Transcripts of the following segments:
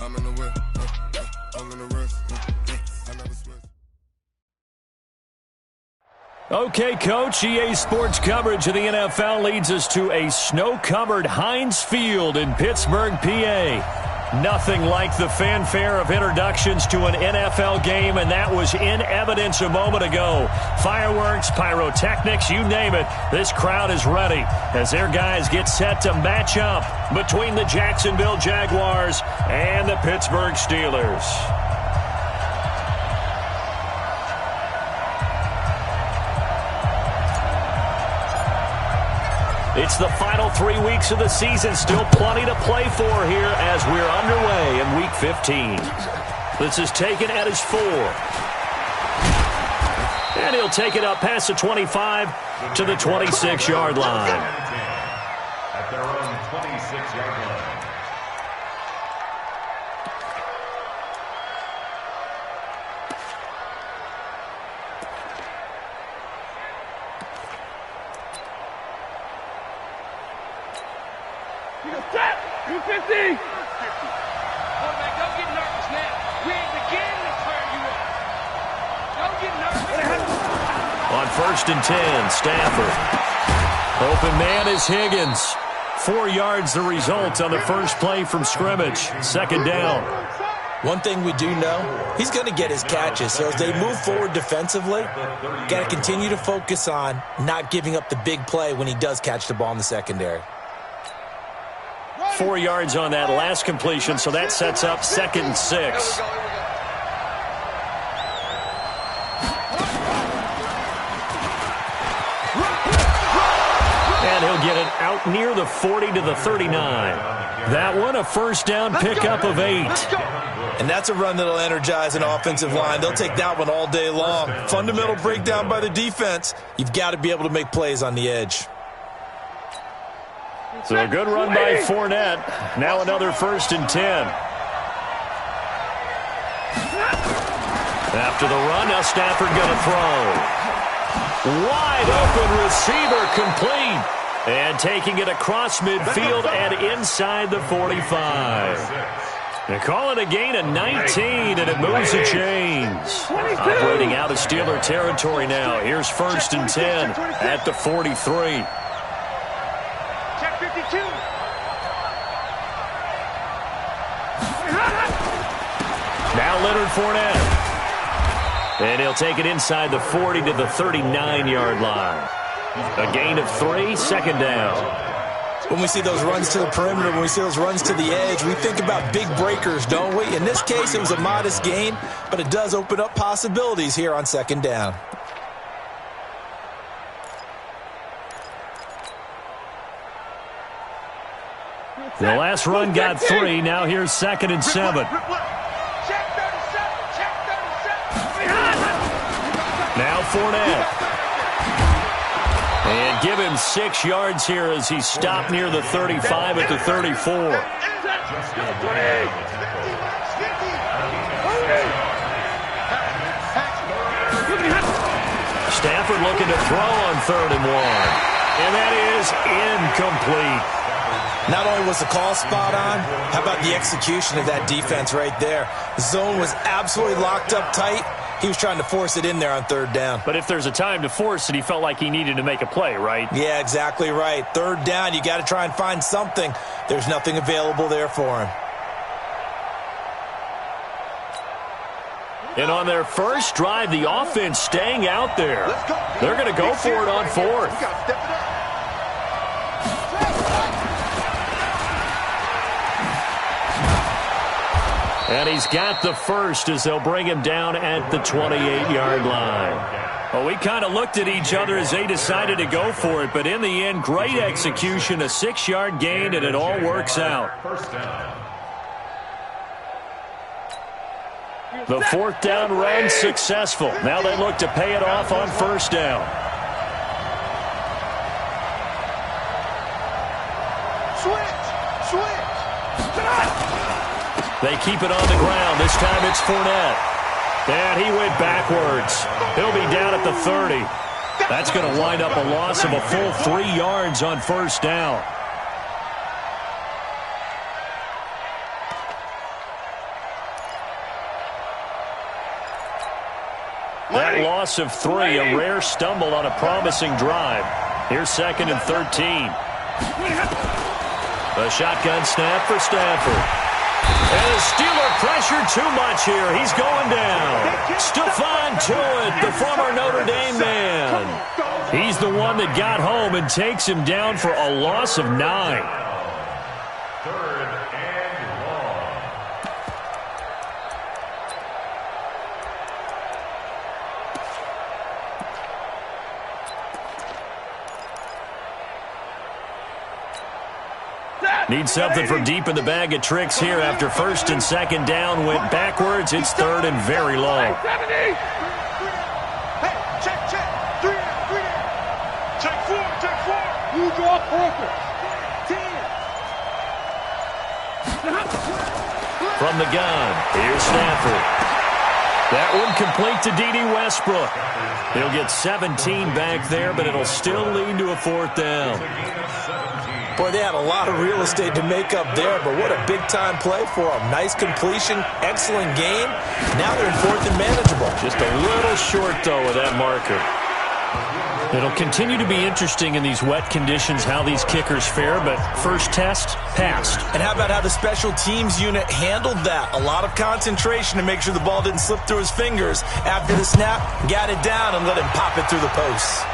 I'm in the whip, I'm in the wrist, I never switch. Okay, Coach, EA Sports coverage of the NFL leads us to a snow-covered Heinz Field in Pittsburgh, PA. Nothing like the fanfare of introductions to an NFL game, and that was in evidence a moment ago. Fireworks, pyrotechnics, you name it, this crowd is ready as their guys get set to match up between the Jacksonville Jaguars and the Pittsburgh Steelers. It's the final 3 weeks of the season. Still plenty to play for here as we're underway in Week 15. This is taken at his 4. And he'll take it up past the 25 to the 26-yard line. At their own 26-yard line. You 50! Quarterback, don't get nervous now. We ain't beginning to turn you up. Don't get nervous. On 1st and 10, Stafford. Open man is Higgins. 4 yards the result on the first play from scrimmage. 2nd down. One thing we do know, he's going to get his catches. So as they move forward defensively, got to continue to focus on not giving up the big play when he does catch the ball in the secondary. 4 yards on that last completion, so that sets up 2nd and 6. And he'll get it out near the 40 to the 39. That one, a first down pickup of 8. And that's a run that'll energize an offensive line. They'll take that one all day long. Fundamental breakdown by the defense. You've got to be able to make plays on the edge. So a good run by Fournette. Now another 1st and 10. After the run, now Stafford going to throw. Wide open receiver complete. And taking it across midfield and inside the 45. They call it a gain of 19, and it moves the chains. Operating out of Steeler territory now. Here's 1st and 10 at the 43. Now Leonard Fournette. And he'll take it inside the 40 to the 39-yard line. A gain of 3, 2nd down. When we see those runs to the perimeter, when we see those runs to the edge, we think about big breakers, don't we? In this case, it was a modest gain, but it does open up possibilities here on 2nd down. The last run got 3. Now here's 2nd and 7. Now Fournette. And give him 6 yards here as he stopped near the 35 at the 34. Stafford looking to throw on 3rd and 1. And that is incomplete. Not only was the call spot on, how about the execution of that defense right there? The zone was absolutely locked up tight. He was trying to force it in there on 3rd down. But if there's a time to force it, he felt like he needed to make a play, right? Yeah, exactly right. 3rd down, you got to try and find something. There's nothing available there for him. And on their first drive, the offense staying out there. They're going to go for it on 4th. And he's got the first as they'll bring him down at the 28-yard line. Well, we kind of looked at each other as they decided to go for it, but in the end, great execution, a 6-yard gain, and it all works out. The 4th down run successful. Now they look to pay it off on 1st down. They keep it on the ground. This time it's Fournette. And he went backwards. He'll be down at the 30. That's going to wind up a loss of a full 3 yards on 1st down. That loss of 3, a rare stumble on a promising drive. Here's 2nd and 13. A shotgun snap for Stafford. And the Steeler pressure too much here. He's going down. Stephon Tuitt, the former Notre Dame man. He's the one that got home and takes him down for a loss of 9. 3rd and long. Need something from deep in the bag of tricks here after 1st and 2nd down went backwards. It's 3rd and very long. Hey, check. 3 there. Check 4. You draw broker. 10. From the gun, here's Stafford. That one complete to D.D. Westbrook. He'll get 17 back there, but it'll still lead to a 4th down. Boy, they had a lot of real estate to make up there, but what a big-time play for them. Nice completion, excellent game. Now they're in 4th and manageable. Just a little short, though, with that marker. It'll continue to be interesting in these wet conditions how these kickers fare, but first test, passed. And how about how the special teams unit handled that? A lot of concentration to make sure the ball didn't slip through his fingers. After the snap, got it down and let him pop it through the posts.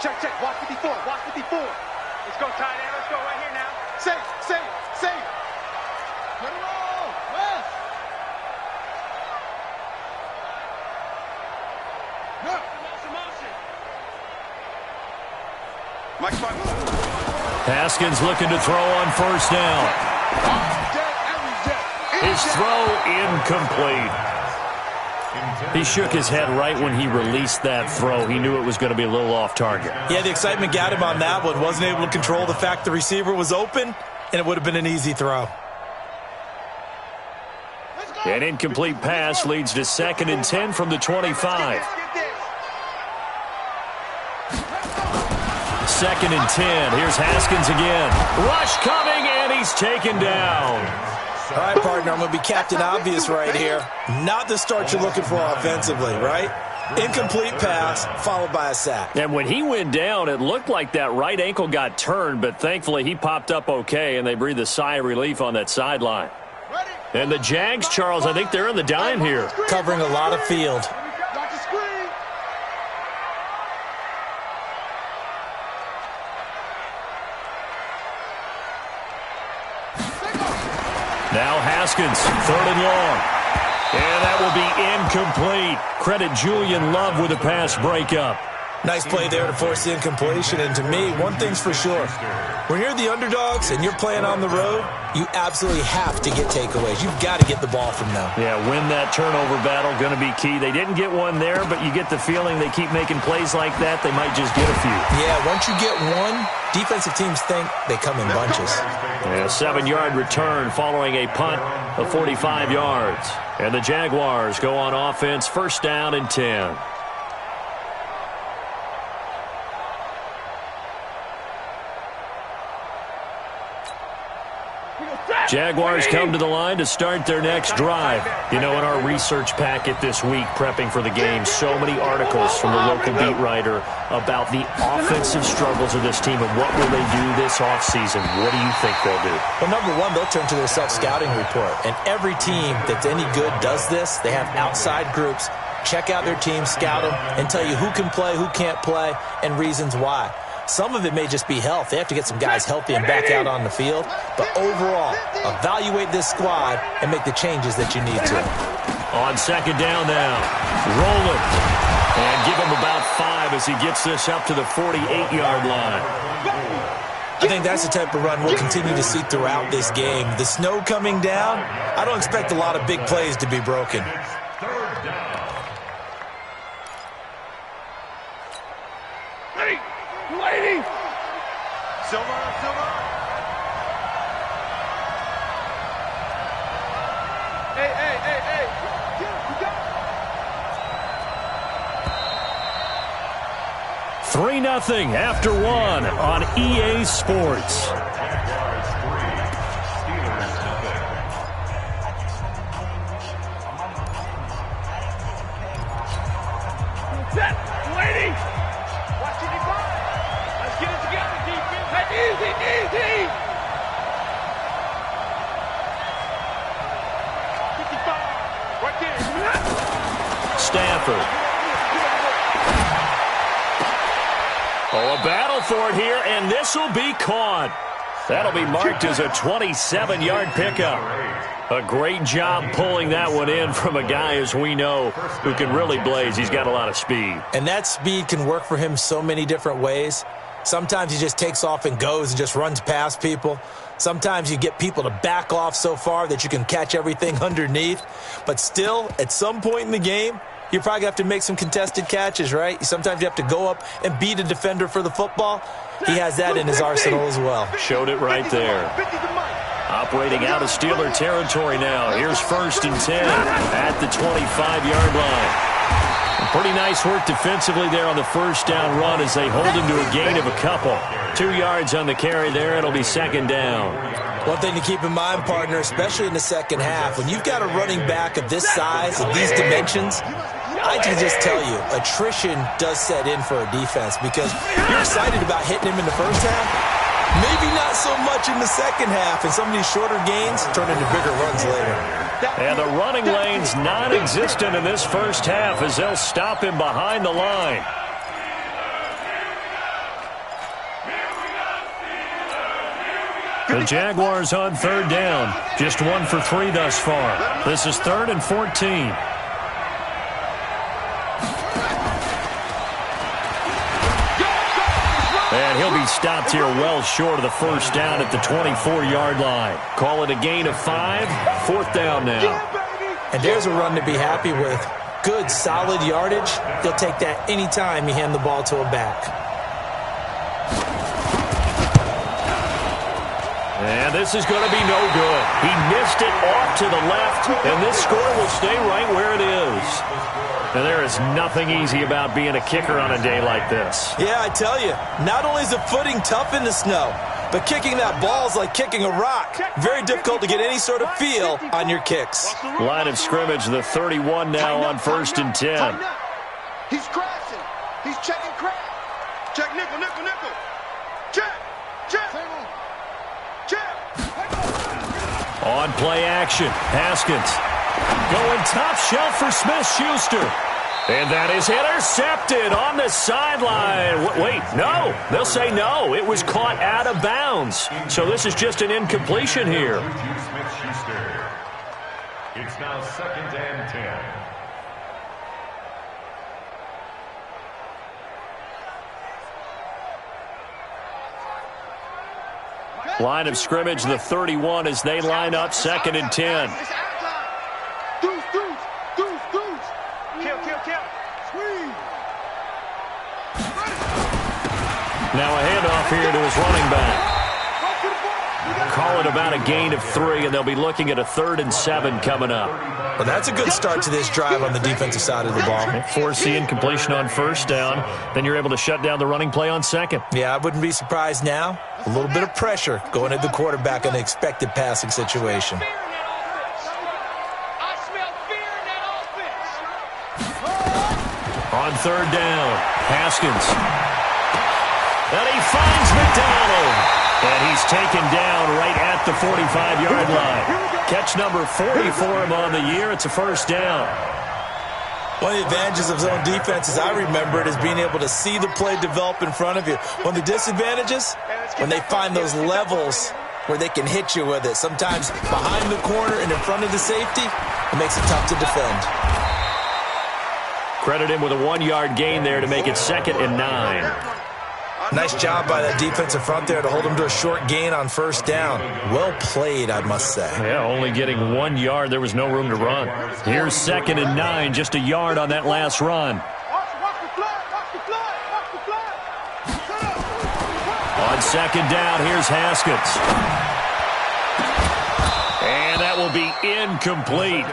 Check. Watch 54. Let's go, tight end. Let's go right here now. Safe. Put it on. West. No. Motion. Mike. Haskins looking to throw on 1st down. His throw incomplete. He shook his head right when he released that throw. He knew it was going to be a little off target. Yeah, the excitement got him on that one. Wasn't able to control the fact the receiver was open, and it would have been an easy throw. An incomplete pass leads to 2nd and 10 from the 25. 2nd and 10. Here's Haskins again. Rush coming, and he's taken down. All right, partner, I'm going to be Captain Obvious right here. Not the start you're looking for offensively, right? Incomplete pass, followed by a sack. And when he went down, it looked like that right ankle got turned, but thankfully he popped up okay, and they breathed a sigh of relief on that sideline. And the Jags, Charles, I think they're in the dime here. Covering a lot of field. Now Haskins, 3rd and long. And that will be incomplete. Credit Julian Love with a pass breakup. Nice play there to force the incompletion. And to me, one thing's for sure. When you're the underdogs and you're playing on the road, you absolutely have to get takeaways. You've got to get the ball from them. Yeah, win that turnover battle, going to be key. They didn't get one there, but you get the feeling they keep making plays like that, they might just get a few. Yeah, once you get one, defensive teams think they come in bunches. Yeah, 7-yard return following a punt of 45 yards. And the Jaguars go on offense, 1st down and 10. Jaguars come to the line to start their next drive. You know, in our research packet this week, prepping for the game, so many articles from the local beat writer about the offensive struggles of this team and what will they do this offseason. What do you think they'll do? Well, number one, they'll turn to their self-scouting report. And every team that's any good does this. They have outside groups. Check out their team, scout them, and tell you who can play, who can't play, and reasons why. Some of it may just be health. They have to get some guys healthy and back out on the field. But overall, evaluate this squad and make the changes that you need to. On 2nd down now, rolling. And give him about 5 as he gets this up to the 48-yard line. I think that's the type of run we'll continue to see throughout this game. The snow coming down, I don't expect a lot of big plays to be broken. Lady! Silver! Hey. You got it. 3-0 after one on EA Sports. Jaguars 3, Steelers nothing. Set. Waiting. Watch it go. Let's get it together, defense. Hey, easy. 55. Right there. Stafford. Oh, a battle for it here, and this will be caught. That'll be marked as a 27-yard pickup. A great job pulling that one in from a guy, as we know, who can really blaze. He's got a lot of speed. And that speed can work for him so many different ways. Sometimes he just takes off and goes and just runs past people. Sometimes you get people to back off so far that you can catch everything underneath. But still, at some point in the game, you're probably going to have to make some contested catches, right? Sometimes you have to go up and beat a defender for the football. He has that in his arsenal as well. Showed it right there. Operating out of Steeler territory now. Here's 1st and 10 at the 25-yard line. Pretty nice work defensively there on the first down run as they hold him to a gain of a couple. 2 yards on the carry there. It'll be 2nd down. One thing to keep in mind, partner, especially in the second half, when you've got a running back of this size, of these dimensions, I can just tell you, attrition does set in for a defense because you're excited about hitting him in the first half. Maybe not so much in the second half, and some of these shorter gains turn into bigger runs later. And the running lane's non-existent in this first half as they'll stop him behind the line. The Jaguars on 3rd down. Just 1 for 3 thus far. This is 3rd and 14. And he'll be stopped here well short of the first down at the 24-yard line. Call it a gain of 5. 4th down now. And there's a run to be happy with. Good, solid yardage. He'll take that anytime you hand the ball to a back. And this is going to be no good. He missed it off to the left, and this score will stay right where it is. And there is nothing easy about being a kicker on a day like this. Yeah, I tell you, not only is the footing tough in the snow, but kicking that ball is like kicking a rock. Very difficult to get any sort of feel on your kicks. Line of scrimmage, the 31 now on 1st and 10. He's crashing. He's checking crash. Check nickel. Check. On play action, Haskins going top shelf for Smith-Schuster. And that is intercepted on the sideline. Wait, no. They'll say no. It was caught out of bounds. So this is just an incompletion here. Smith-Schuster. It's now 2nd and 10. Line of scrimmage, the 31 as they line up 2nd and 10. Deuce. Kill. Squeeze. Now a handoff here to his running back. Call it about a gain of 3, and they'll be looking at a 3rd and 7 coming up. Well, that's a good start to this drive on the defensive side of the ball. Force the incompletion on 1st down. Then you're able to shut down the running play on 2nd. Yeah, I wouldn't be surprised now. A little bit of pressure going at the quarterback in an expected passing situation. On 3rd down, Haskins. And he finds McDonald. And he's taken down right at the 45-yard line. Catch number 40 for him on the year. It's a 1st down. One of the advantages of zone defense, as I remember it, is being able to see the play develop in front of you. One of the disadvantages, when they find those levels where they can hit you with it. Sometimes behind the corner and in front of the safety, it makes it tough to defend. Credit him with a 1-yard gain there to make it 2nd and 9. Nice job by that defensive front there to hold him to a short gain on 1st down. Well played, I must say. Yeah, only getting 1 yard. There was no room to run. Here's 2nd and 9, just a yard on that last run. On 2nd down, here's Haskins. And And that will be incomplete.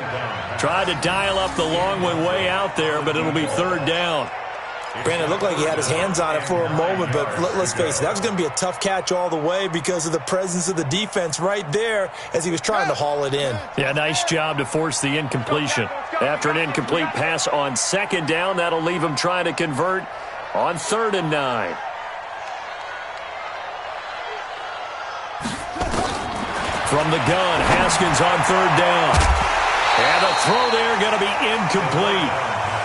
Tried to dial up the long one way out there, but it'll be third down. Brandon, it looked like he had his hands on it for a moment, but let's face it, that was going to be a tough catch all the way because of the presence of the defense right there as he was trying to haul it in. Yeah, nice job to force the incompletion. After an incomplete pass on second down, that'll leave him trying to convert on 3rd and 9. From the gun, Haskins on 3rd down. And the throw there going to be incomplete.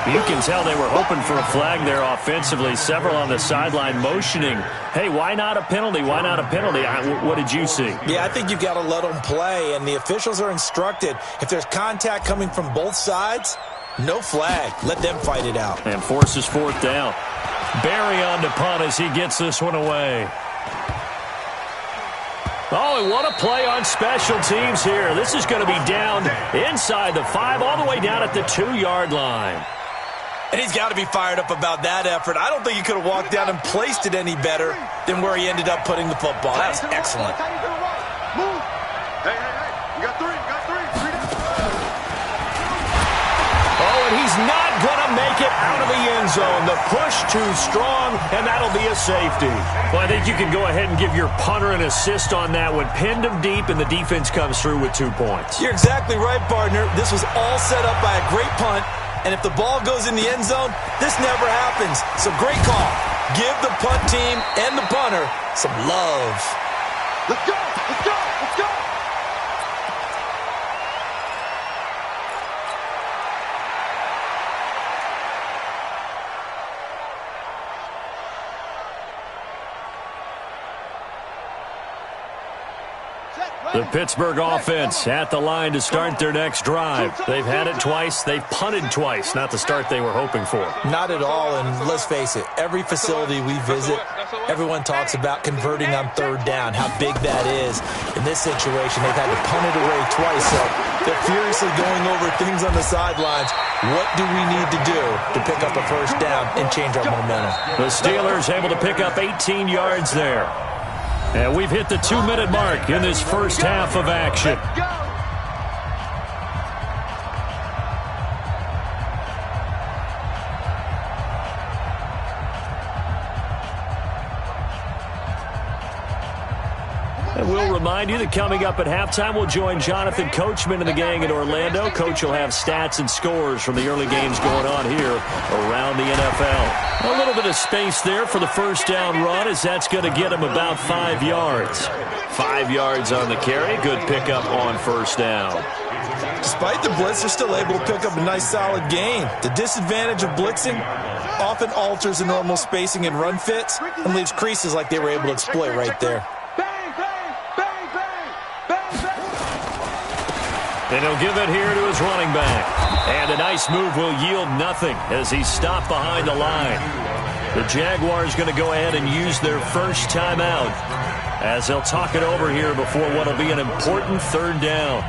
You can tell they were hoping for a flag there offensively. Several on the sideline motioning, hey, why not a penalty? Why not a penalty? What did you see? Yeah, I think you've got to let them play, and the officials are instructed. If there's contact coming from both sides, no flag. Let them fight it out. And forces 4th down. Barry on to punt as he gets this one away. Oh, and what a play on special teams here. This is going to be down inside the 5, all the way down at the 2-yard line. And he's got to be fired up about that effort. I don't think he could have walked down and placed it any better than where he ended up putting the football. That's excellent. Move. Hey. You got three. Oh, and he's not going to make it out of the end zone. The push too strong, and that'll be a safety. Well, I think you can go ahead and give your punter an assist on that one. Pinned him deep, and the defense comes through with 2 points. You're exactly right, partner. This was all set up by a great punt. And if the ball goes in the end zone, this never happens. So great call. Give the punt team and the punter some love. Let's go. The Pittsburgh offense at the line to start their next drive. They've had it twice. They've punted twice. Not the start they were hoping for. Not at all, and let's face it, every facility we visit, everyone talks about converting on 3rd down, how big that is. In this situation, they've had to punt it away twice, so they're furiously going over things on the sidelines. What do we need to do to pick up a 1st down and change our momentum? The Steelers able to pick up 18 yards there. And we've hit the 2-minute mark in this first half of action. And we'll remind you that coming up at halftime, we'll join Jonathan Coachman and the gang in Orlando. Coach will have stats and scores from the early games going on here around the NFL. A little bit of space there for the first down run, as that's going to get him about 5 yards. 5 yards on the carry. Good pickup on 1st down. Despite the blitz, they're still able to pick up a nice solid gain. The disadvantage of blitzing often alters the normal spacing and run fits and leaves creases like they were able to exploit right there. And he'll give it here to his running back. And a nice move will yield nothing as he's stopped behind the line. The Jaguars going to go ahead and use their first timeout as they'll talk it over here before what will be an important 3rd down.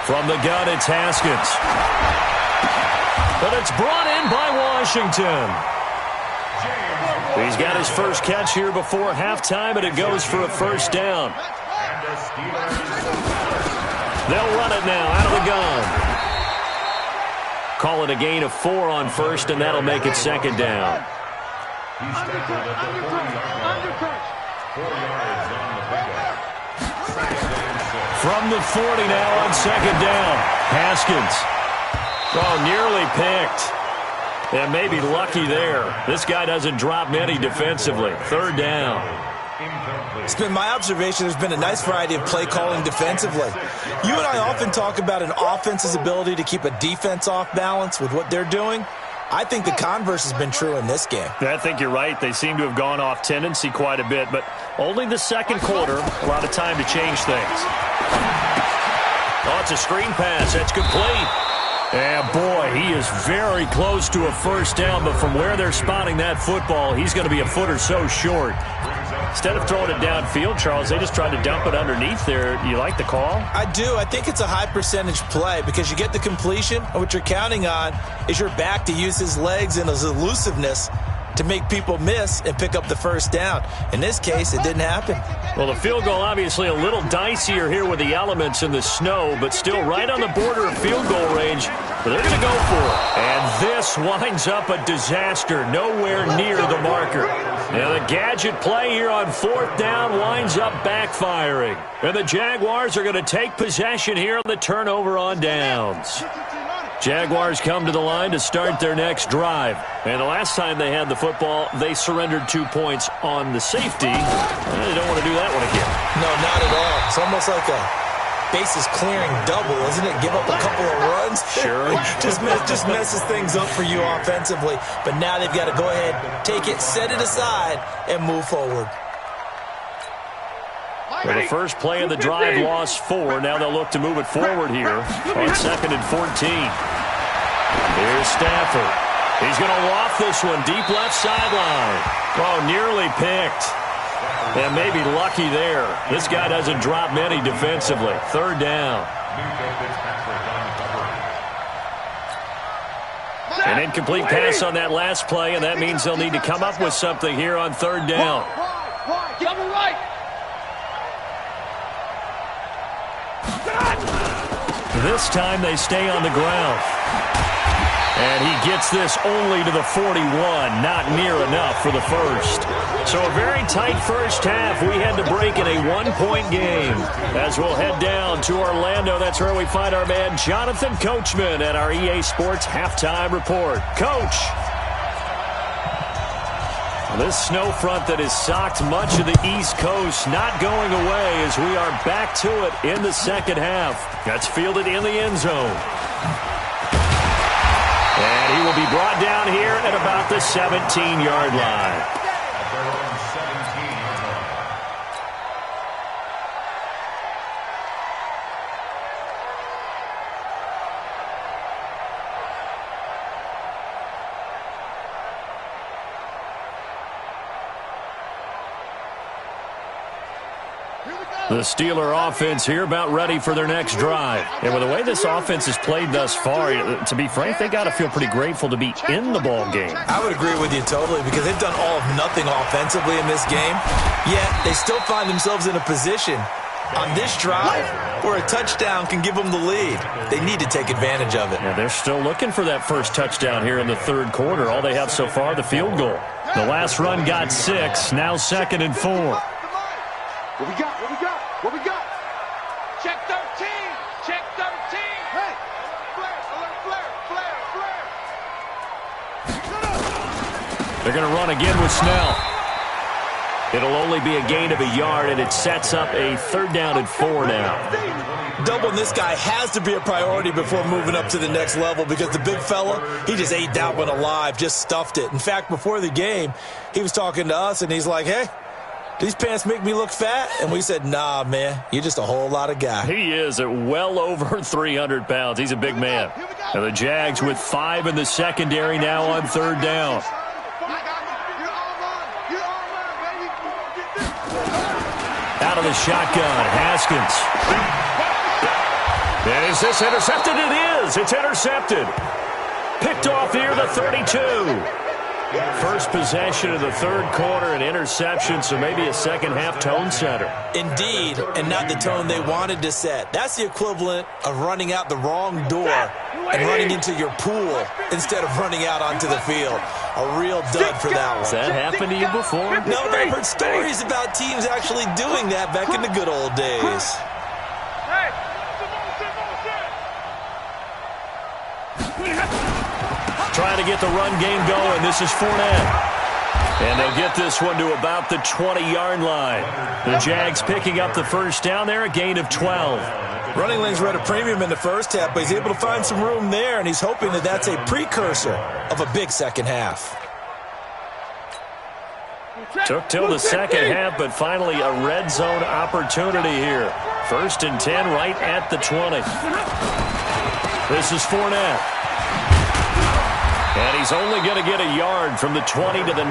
From the gun, it's Haskins. But it's brought in by Washington. He's got his first catch here before halftime, and it goes for a 1st down. They'll run it now out of the gun. Call it a gain of 4 on 1st, and that'll make it 2nd down. From the 40 now on 2nd down. Haskins. Oh, nearly picked. And maybe lucky there. This guy doesn't drop many defensively. 3rd down. It's been my observation there's been a nice variety of play calling defensively. You and I often talk about an offense's ability to keep a defense off balance with what they're doing. I think the converse has been true in this game. I think you're right. They seem to have gone off tendency quite a bit, but only the 2nd quarter. A lot of time to change things. Oh, it's a screen pass. That's complete. And, boy, he is very close to a 1st down, but from where they're spotting that football, he's going to be a foot or so short. Instead of throwing it downfield, Charles, they just tried to dump it underneath there. You like the call? I do. I think it's a high percentage play because you get the completion, and what you're counting on is your back to use his legs and his elusiveness to make people miss and pick up the first down. In this case, it didn't happen. Well, the field goal obviously a little dicier here with the elements in the snow, but still right on the border of field goal range. But they're going to go for it. And this winds up a disaster, nowhere near the marker. Now the gadget play here on 4th down winds up backfiring. And the Jaguars are going to take possession here on the turnover on downs. Jaguars come to the line to start their next drive. And the last time they had the football, they surrendered 2 points on the safety. They don't want to do that one again. No, not at all. It's almost like a bases clearing double, isn't it? Give up a couple of runs. Sure. just messes things up for you offensively. But now they've got to go ahead, take it, set it aside, and move forward. Well, the first play of the drive lost 4. Now they'll look to move it forward here on 2nd and 14. Here's Stafford. He's going to waft this one deep left sideline. Oh, nearly picked. And maybe lucky there. This guy doesn't drop many defensively. 3rd down. An incomplete pass on that last play, and that means they'll need to come up with something here on 3rd down. Double right. This time they stay on the ground. And he gets this only to the 41, not near enough for the first. So a very tight first half. We had to break in a 1-point game. As we'll head down to Orlando, that's where we find our man Jonathan Coachman at our EA Sports Halftime Report. Coach. This snow front that has socked much of the East Coast not going away as we are back to it in the second half. That's fielded in the end zone. And he will be brought down here at about the 17-yard line. The Steeler offense here about ready for their next drive. And with the way this offense has played thus far, to be frank, they got to feel pretty grateful to be in the ball game. I would agree with you totally because they've done all of nothing offensively in this game. Yet they still find themselves in a position on this drive where a touchdown can give them the lead. They need to take advantage of it. Yeah, they're still looking for that first touchdown here in the 3rd quarter. All they have so far, the field goal. The last run got 6, now 2nd and 4. What we got? What we got? What we got? Check 13. Check 13. Hey. Flare. They're going to run again with Snell. It'll only be a gain of a yard, and it sets up a 3rd down and 4 now. Doubling this guy has to be a priority before moving up to the next level because the big fella, he just ate that one alive, just stuffed it. In fact, before the game, he was talking to us, and he's like, hey, these pants make me look fat? And we said, nah, man, you're just a whole lot of guy. He is at well over 300 pounds. He's a big man. And the Jags with 5 in the secondary now on 3rd down. Out of the shotgun, Haskins. Is this intercepted? It is. It's intercepted. Picked off near the 32. First possession of the 3rd quarter, an interception, so maybe a second-half tone setter. Indeed, and not the tone they wanted to set. That's the equivalent of running out the wrong door and running into your pool instead of running out onto the field. A real dud for that one. Has that happened to you before? No, but I've heard stories about teams actually doing that back in the good old days. Trying to get the run game going. This is Fournette. And they'll get this one to about the 20-yard line. The Jags picking up the first down there, a gain of 12. Running lanes were at a premium in the first half, but he's able to find some room there, and he's hoping that that's a precursor of a big second half. Took till the second half, but finally a red zone opportunity here. 1st and 10 right at the 20. This is Fournette. And he's only going to get a yard from the 20 to the 19.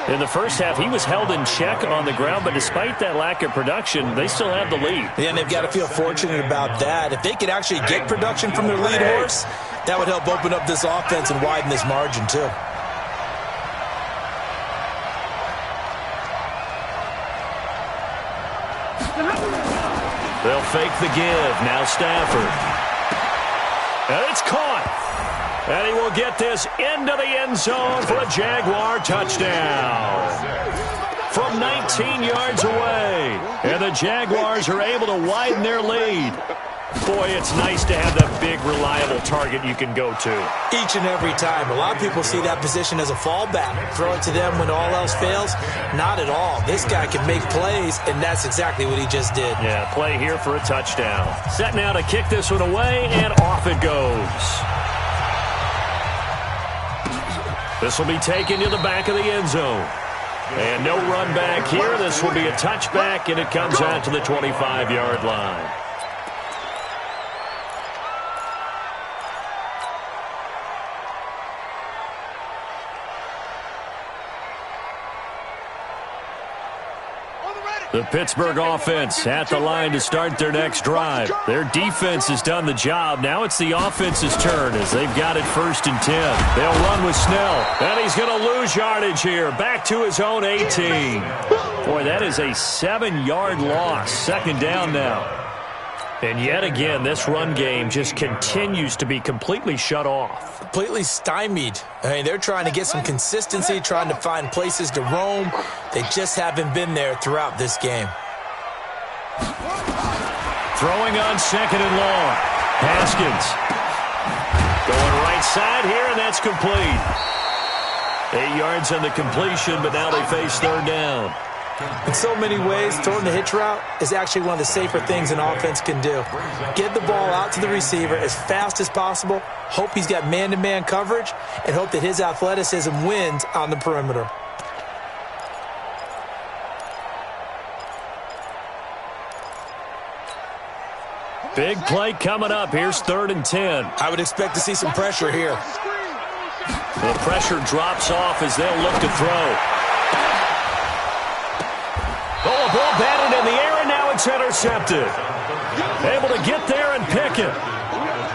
In the first half, he was held in check on the ground, but despite that lack of production, they still have the lead. Yeah, and they've got to feel fortunate about that. If they could actually get production from their lead horse, that would help open up this offense and widen this margin, too. They'll fake the give. Now Stafford. And it's caught. And he will get this into the end zone for a Jaguar touchdown. From 19 yards away. And the Jaguars are able to widen their lead. Boy, it's nice to have that big, reliable target you can go to. Each and every time. A lot of people see that position as a fallback. Throw it to them when all else fails. Not at all. This guy can make plays, and that's exactly what he just did. Yeah, play here for a touchdown. Set now to kick this one away, and off it goes. This will be taken to the back of the end zone. And no run back here. This will be a touchback, and it comes out to the 25-yard line. The Pittsburgh offense at the line to start their next drive. Their defense has done the job. Now it's the offense's turn as they've got it 1st and 10. They'll run with Snell. And he's going to lose yardage here. Back to his own 18. Boy, that is a 7-yard loss. 2nd down now. And yet again, this run game just continues to be completely shut off. Completely stymied. I mean, they're trying to get some consistency, trying to find places to roam. They just haven't been there throughout this game. Throwing on 2nd and long. Haskins. Going right side here, and that's complete. 8 yards on the completion, but now they face 3rd down. In so many ways, throwing the hitch route is actually one of the safer things an offense can do. Get the ball out to the receiver as fast as possible, hope he's got man-to-man coverage, and hope that his athleticism wins on the perimeter. Big play coming up. Here's 3rd and 10. I would expect to see some pressure here. The pressure drops off as they'll look to throw. Oh, a ball batted in the air, and now it's intercepted. Able to get there and pick it.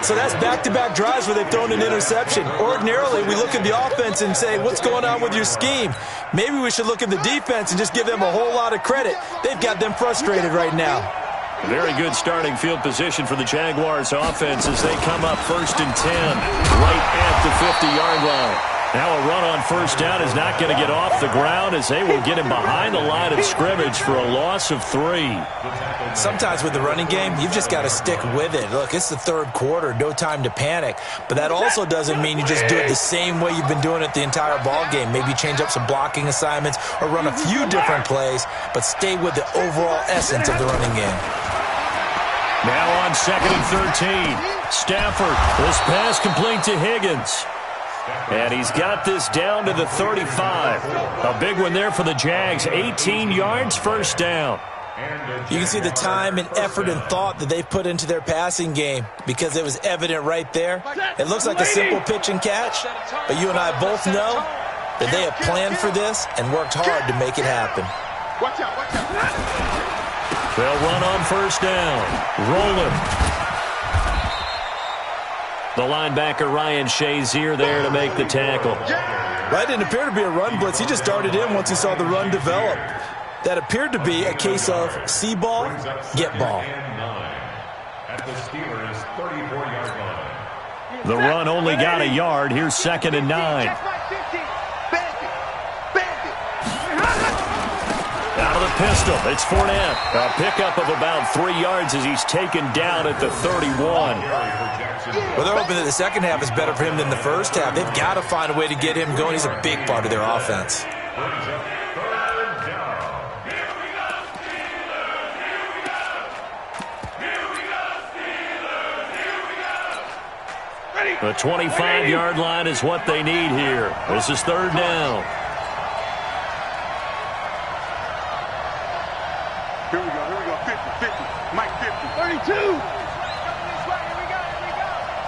So that's back-to-back drives where they've thrown an interception. Ordinarily, we look at the offense and say, what's going on with your scheme? Maybe we should look at the defense and just give them a whole lot of credit. They've got them frustrated right now. Very good starting field position for the Jaguars offense as they come up 1st and 10 right at the 50-yard line. Now a run on 1st down is not going to get off the ground as they will get him behind the line of scrimmage for a loss of 3. Sometimes with the running game, you've just got to stick with it. Look, it's the 3rd quarter, no time to panic. But that also doesn't mean you just do it the same way you've been doing it the entire ball game. Maybe change up some blocking assignments or run a few different plays, but stay with the overall essence of the running game. Now on 2nd and 13. Stafford, this pass complete to Higgins. And he's got this down to the 35. A big one there for the Jags. 18 yards, 1st down. You can see the time and effort and thought that they've put into their passing game because it was evident right there. It looks like a simple pitch and catch, but you and I both know that they have planned for this and worked hard to make it happen. Watch out, watch out. They'll run on 1st down. Rolling. The linebacker, Ryan Shazier, there to make the tackle. That didn't appear to be a run blitz. He just darted in once he saw the run develop. That appeared to be a case of see ball, get ball. At the Steelers' 34-yard line. The run only got a yard. Here's 2nd and 9. Out of the pistol, it's Fournette. A pickup of about 3 yards as he's taken down at the 31. Well, they're hoping that the second half is better for him than the first half. They've got to find a way to get him going. He's a big part of their offense. The 25-yard line is what they need here. This is 3rd down. Here we go, 50, 50, Mike 50, 32.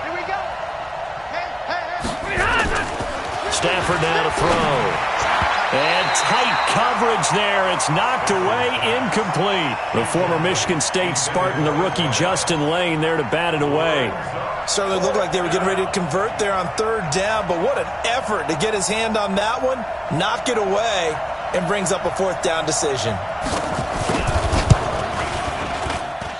Here we go. Hey. Stafford now to throw. And tight coverage there. It's knocked away, incomplete. The former Michigan State Spartan, the rookie Justin Lane, there to bat it away. Certainly looked like they were getting ready to convert there on third down, but what an effort to get his hand on that one, knock it away, and brings up a fourth down decision.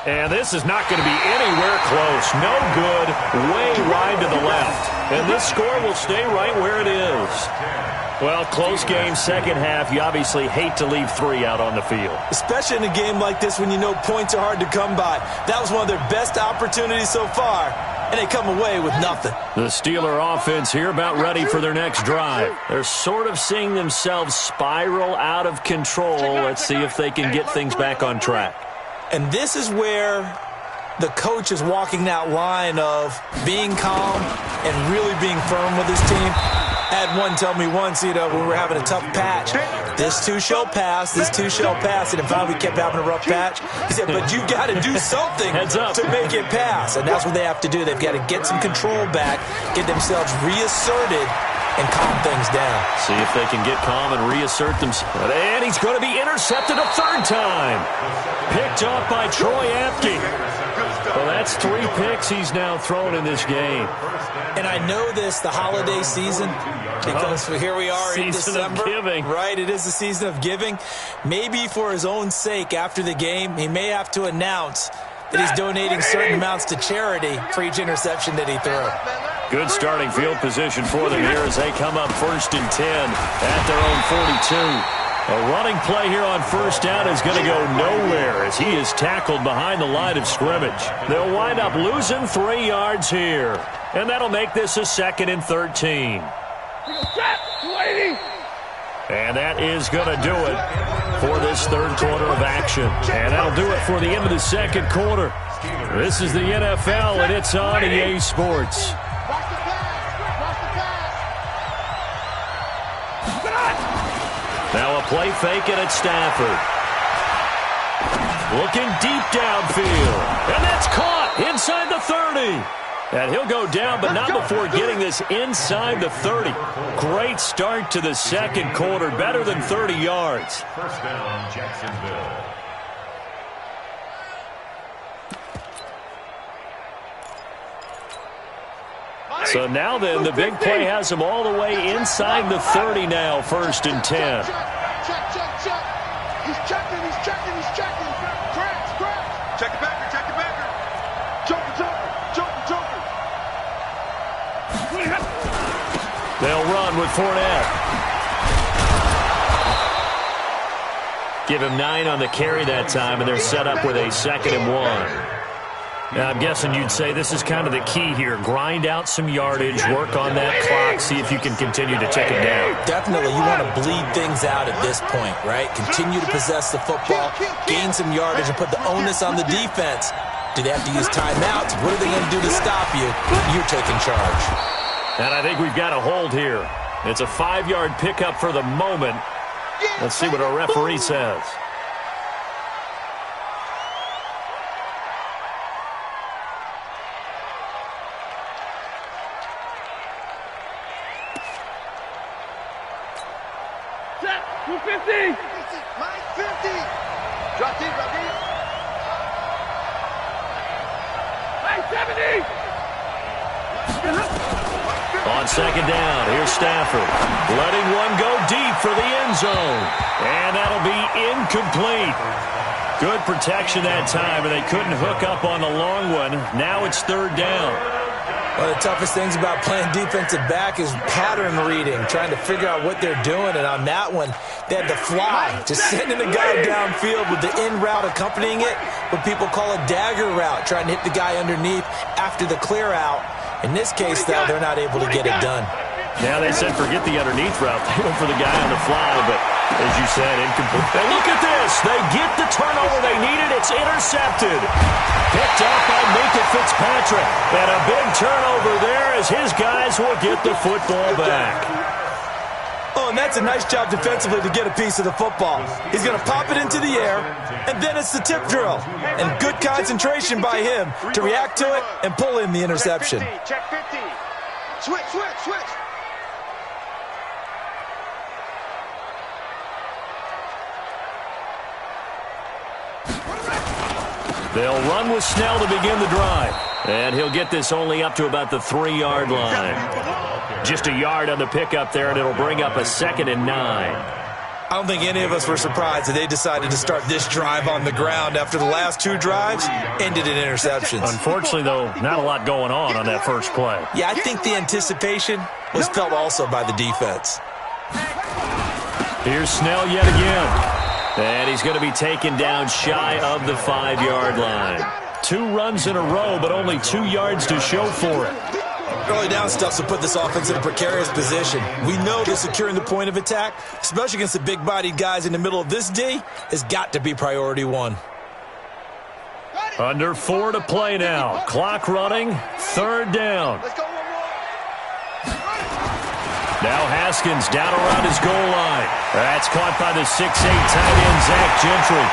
And this is not going to be anywhere close. No good, way wide to the left. And this score will stay right where it is. Well, close game, second half. You obviously hate to leave 3 out on the field. Especially in a game like this when you know points are hard to come by. That was one of their best opportunities so far, and they come away with nothing. The Steeler offense here about ready for their next drive. They're sort of seeing themselves spiral out of control. Let's see if they can get things back on track. And this is where the coach is walking that line of being calm and really being firm with his team. I had one tell me once, when we were having a tough patch, this too shall pass, this too shall pass, and finally we kept having a rough patch. He said, but you got to do something to make it pass, and that's what they have to do. They've got to get some control back, get themselves reasserted, and calm things down. See if they can get calm and reassert themselves. And he's going to be intercepted a third time. Picked up by Troy Apke. Well, that's 3 picks he's now thrown in this game. And I know this, the holiday season, because here we are in December. Season of giving. Right, it is the season of giving. Maybe for his own sake after the game, he may have to announce that he's donating certain amounts to charity for each interception that he threw. Good starting field position for them here as they come up 1st and 10 at their own 42. A running play here on first down is going to go nowhere as he is tackled behind the line of scrimmage. They'll wind up losing 3 yards here. And that'll make this a 2nd and 13. And that is going to do it for this third quarter of action. And that'll do it for the end of the second quarter. This is the NFL, and it's on EA Sports. Now a play fake it at Stafford. Looking deep downfield. And that's caught inside the 30. And he'll go down, but not before getting this inside the 30. Great start to the second quarter. Better than 30 yards. First down, Jacksonville. So now then, the big play has him all the way inside the 30 now, 1st and 10. Check. He's checking. Crash. Check it backer. Joker. They'll run with Fournette. Give him 9 on the carry that time, and they're set up with a 2nd and 1. Now, I'm guessing you'd say this is kind of the key here. Grind out some yardage, work on that clock, see if you can continue to tick it down. Definitely, you want to bleed things out at this point, right? Continue to possess the football, gain some yardage, and put the onus on the defense. Do they have to use timeouts? What are they going to do to stop you? You're taking charge. And I think we've got a hold here. It's a 5-yard pickup for the moment. Let's see what our referee says. Set. 250. Mike 50. Drop deep. Mike 70. On second down, here's Stafford. Letting one go deep for the end zone. And that'll be incomplete. Good protection that time, and they couldn't hook up on the long one. Now it's 3rd down. One of the toughest things about playing defensive back is pattern reading, trying to figure out what they're doing. And on that one, they had to fly, just sending a guy downfield with the in route accompanying it, what people call a dagger route, trying to hit the guy underneath after the clear out. In this case, though, they're not able to get it done. Now they said forget the underneath route. They went for the guy on the fly, but as you said, incomplete. And look at this. They get the turnover they needed. It's intercepted. Picked up by Minka Fitzpatrick. And a big turnover there as his guys will get the football back. Oh, and that's a nice job defensively to get a piece of the football. He's going to pop it into the air, and then it's the tip drill. And good concentration by him to react to it and pull in the interception. Check 50. Switch. They'll run with Snell to begin the drive. And he'll get this only up to about the 3-yard line. Just a yard on the pickup there, and it'll bring up a 2nd and 9. I don't think any of us were surprised that they decided to start this drive on the ground after the last 2 drives ended in interceptions. Unfortunately, though, not a lot going on that first play. Yeah, I think the anticipation was felt also by the defense. Here's Snell yet again. And he's going to be taken down shy of the 5-yard line. 2 runs in a row, but only 2 yards to show for it. Early down stuff will put this offense in a precarious position. We know that securing the point of attack, especially against the big-bodied guys in the middle of this D, has got to be priority 1. Under 4 to play now. Clock running. 3rd down. Now Haskins down around his goal line. That's caught by the 6'8" tight end, Zach Gentry.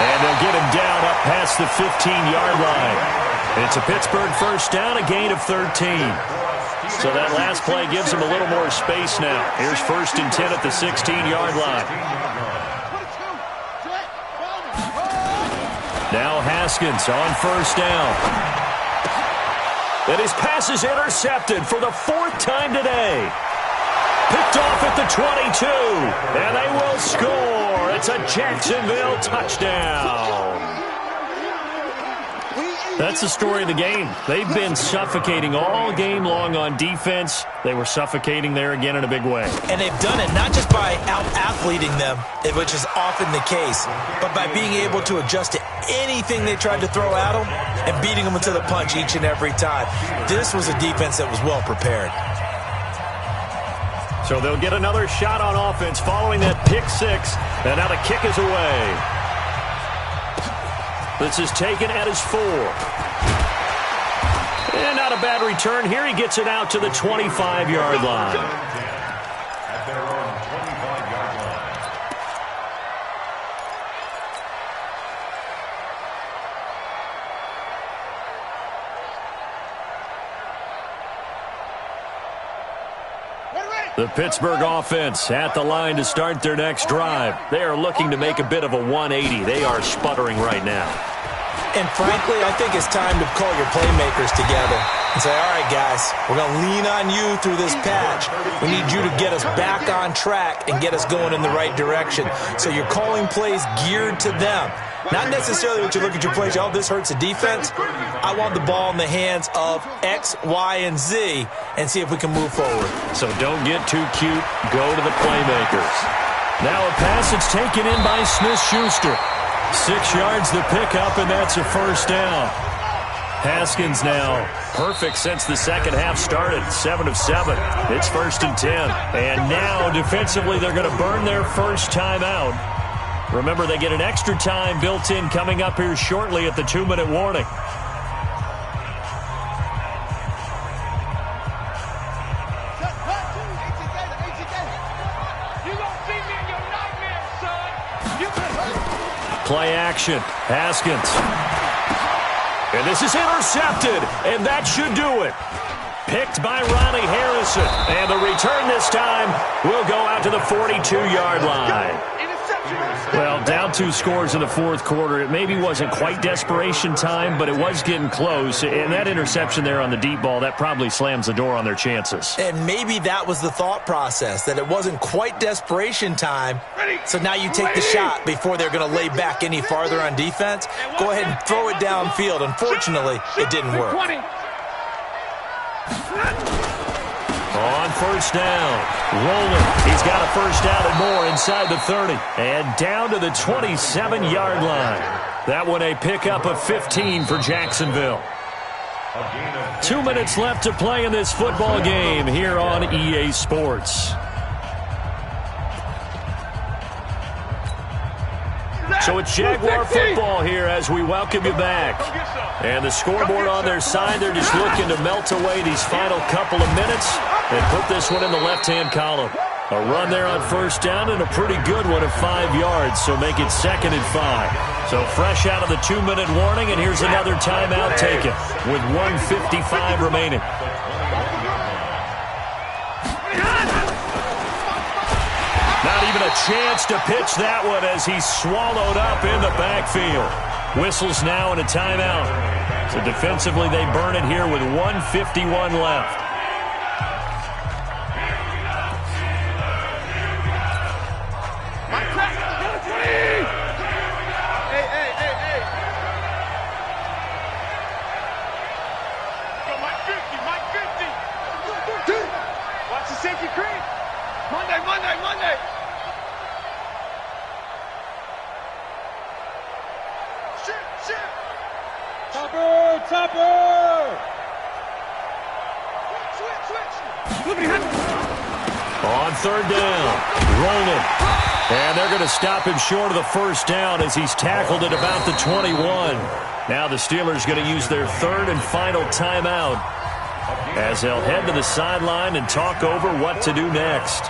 And they'll get him down up past the 15-yard line. It's a Pittsburgh first down, a gain of 13. So that last play gives him a little more space now. Here's 1st and 10 at the 16-yard line. Now Haskins on 1st down. And his pass is intercepted for the 4th time today. Picked off at the 22, and they will score. It's a Jacksonville touchdown. That's the story of the game. They've been suffocating all game long on defense. They were suffocating there again in a big way. And they've done it not just by out-athleting them, which is often the case, but by being able to adjust to anything they tried to throw at them and beating them into the punch each and every time. This was a defense that was well prepared. So they'll get another shot on offense following that pick 6. And now the kick is away. This is taken at his 4. And not a bad return. Here he gets it out to the 25-yard line. At their own 25-yard line. The Pittsburgh offense at the line to start their next drive. They are looking to make a bit of a 180. They are sputtering right now. And frankly, I think it's time to call your playmakers together and say, all right, guys, we're going to lean on you through this patch. We need you to get us back on track and get us going in the right direction. So you're calling plays geared to them. Not necessarily what you look at your plays, oh, this hurts the defense. I want the ball in the hands of X, Y, and Z and see if we can move forward. So don't get too cute. Go to the playmakers. Now a pass that's taken in by Smith-Schuster. 6 yards the pickup, and that's a 1st down. Haskins now perfect since the second half started. 7 of 7. It's 1st and 10. And now defensively they're going to burn their first time out. Remember, they get an extra time built in coming up here shortly at the 2-minute warning. Play action. Haskins. And this is intercepted, and that should do it. Picked by Ronnie Harrison. And the return this time will go out to the 42-yard line. Well, down 2 scores in the 4th quarter. It maybe wasn't quite desperation time, but it was getting close. And that interception there on the deep ball, that probably slams the door on their chances. And maybe that was the thought process, that it wasn't quite desperation time. So now you take the shot before they're going to lay back any farther on defense. Go ahead and throw it downfield. Unfortunately, it didn't work. On 1st down, rolling. He's got a 1st down and more inside the 30. And down to the 27-yard line. That one a pickup of 15 for Jacksonville. 2 minutes left to play in this football game here on EA Sports. So it's Jaguar football here as we welcome you back. And the scoreboard on their side, they're just looking to melt away these final couple of minutes and put this one in the left-hand column. A run there on 1st down and a pretty good one of 5 yards, so make it 2nd and 5. So fresh out of the 2-minute warning, and here's another timeout taken with 1:55 remaining. Not even a chance to pitch that one as he's swallowed up in the backfield. Whistles now and a timeout. So defensively, they burn it here with 1:51 left. Monday. Shit. Topper. Switch. On third down, rolling. And they're going to stop him short of the first down as he's tackled at about the 21. Now the Steelers going to use their third and final timeout as they'll head to the sideline and talk over what to do next.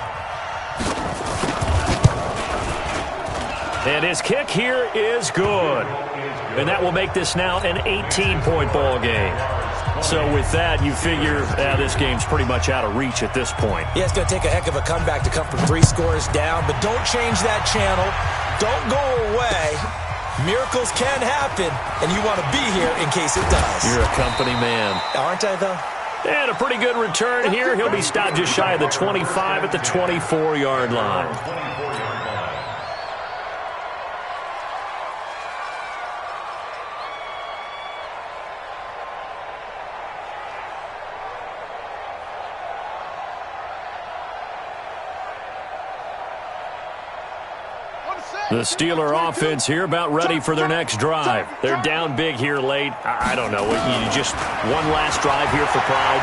And his kick here is good. And that will make this now an 18-point ball game. So with that, you figure this game's pretty much out of reach at this point. Yeah, it's going to take a heck of a comeback to come from 3 scores down, but don't change that channel. Don't go away. Miracles can happen, and you want to be here in case it does. You're a company man. Aren't I, though? And a pretty good return here. He'll be stopped just shy of the 25 at the 24-yard line. The Steeler offense here about ready for their next drive. They're down big here late. I don't know. You just one last drive here for pride?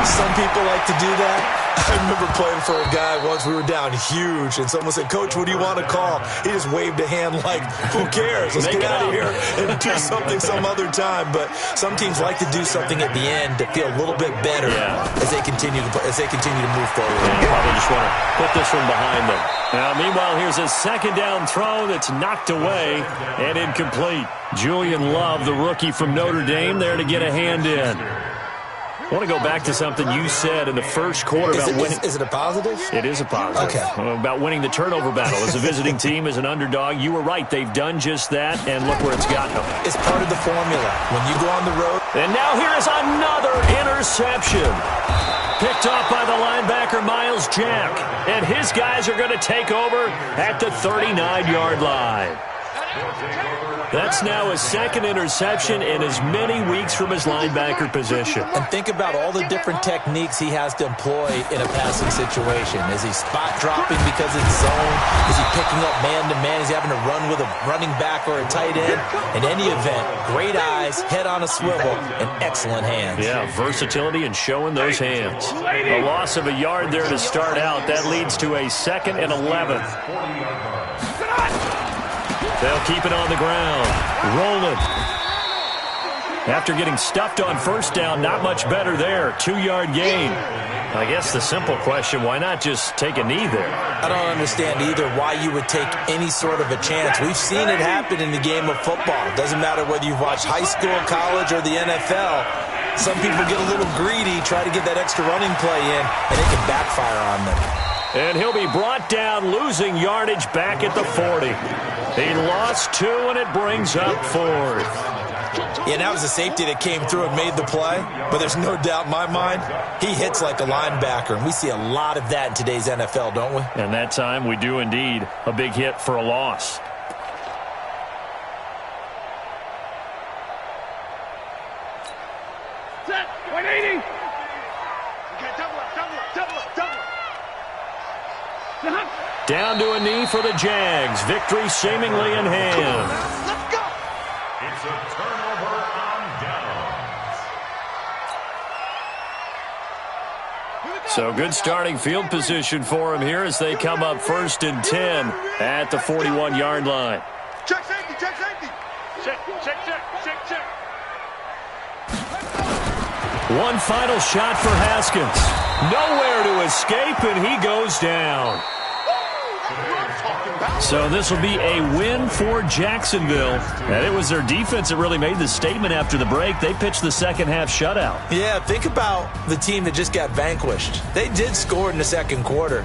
Some people like to do that. I remember playing for a guy once. We were down huge, and someone said, "Coach, what do you want to call?" He just waved a hand like, "Who cares? Let's get out of here and do something some other time." But some teams like to do something at the end to feel a little bit better as they continue to move forward. Yeah, probably just want to put this one behind them. Now, meanwhile, here's a second down throw that's knocked away and incomplete. Julian Love, the rookie from Notre Dame, there to get a hand in. I want to go back to something you said in the first quarter about winning. Is it a positive? It is a positive. Okay. About winning the turnover battle as a visiting team, as an underdog. You were right. They've done just that, and look where it's gotten them. It's part of the formula. When you go on the road. And now here is another interception. Picked off by the linebacker, Miles Jack. And his guys are going to take over at the 39-yard line. That's now his second interception in as many weeks from his linebacker position. And think about all the different techniques he has to employ in a passing situation. Is he spot dropping because it's zone? Is he picking up man-to-man? Is he having to run with a running back or a tight end? In any event, great eyes, head on a swivel, and excellent hands. Yeah, versatility and showing those hands. A loss of a yard there to start out. That leads to a 2nd and 11. They'll keep it on the ground. Rolling. After getting stuffed on first down, not much better there. 2-yard gain. I guess the simple question, why not just take a knee there? I don't understand either why you would take any sort of a chance. We've seen it happen in the game of football. It doesn't matter whether you've watched high school, college, or the NFL. Some people get a little greedy, try to get that extra running play in, and it can backfire on them. And he'll be brought down, losing yardage back at the 40. He lost 2, and it brings up 4th. Yeah, that was a safety that came through and made the play. But there's no doubt in my mind, he hits like a linebacker. And we see a lot of that in today's NFL, don't we? And that time we do indeed. A big hit for a loss. Set. 180. Okay, double up. Down to a knee for the Jags. Victory seemingly in hand. Let's go. It's a turnover on downs. So good starting field position for him here as they come up 1st and 10 at the 41-yard line. Check safety. Check. One final shot for Haskins. Nowhere to escape, and he goes down. So this will be a win for Jacksonville. And it was their defense that really made the statement after the break. They pitched the second-half shutout. Yeah, think about the team that just got vanquished. They did score in the second quarter,